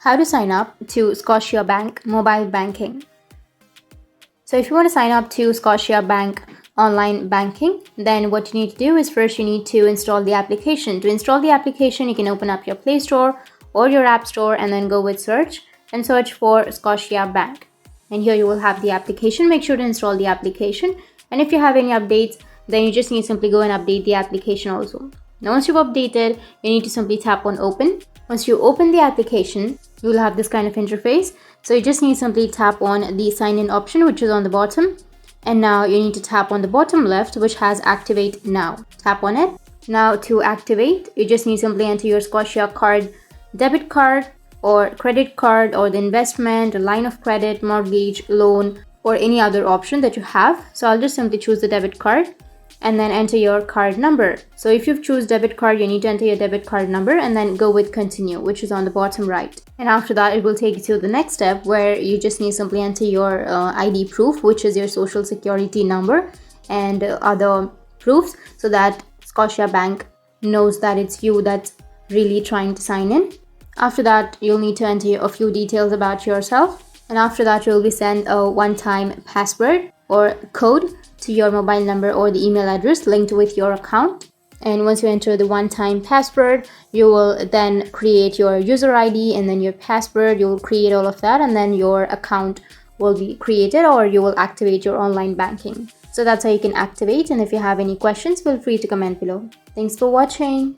How to sign up to Scotiabank mobile banking. So if you want to sign up to Scotiabank online banking, then what you need to do is first you need to install the application. To install the application, you can open up your Play Store or your App Store and then go with search and search for Scotiabank. And here you will have the application. Make sure to install the application. And if you have any updates, then you just need to simply go and update the application also. Now once you've updated, you need to simply tap on open. Once you open the application, you will have this kind of interface. So you just need to simply tap on the sign in option, which is on the bottom. And now you need to tap on the bottom left, which has activate now. Tap on it. Now to activate, you just need to simply enter your Scotia card, debit card or credit card or the investment, a line of credit, mortgage, loan, or any other option that you have. So I'll just simply choose the debit card and then enter your card number. So if you've choose debit card, you need to enter your debit card number and then go with continue, which is on the bottom right. And after that, it will take you to the next step where you just need to simply enter your ID proof, which is your social security number and other proofs, so that Scotiabank knows that it's you that's really trying to sign in. After that, you'll need to enter a few details about yourself. And after that, you'll be sent a one-time password or code to your mobile number or the email address linked with your account. And once you enter the one-time password, you will then create your user ID and then your password. You will create all of that and then your account will be created, or you will activate your online banking. So that's how you can activate. And if you have any questions, feel free to comment below. Thanks for watching.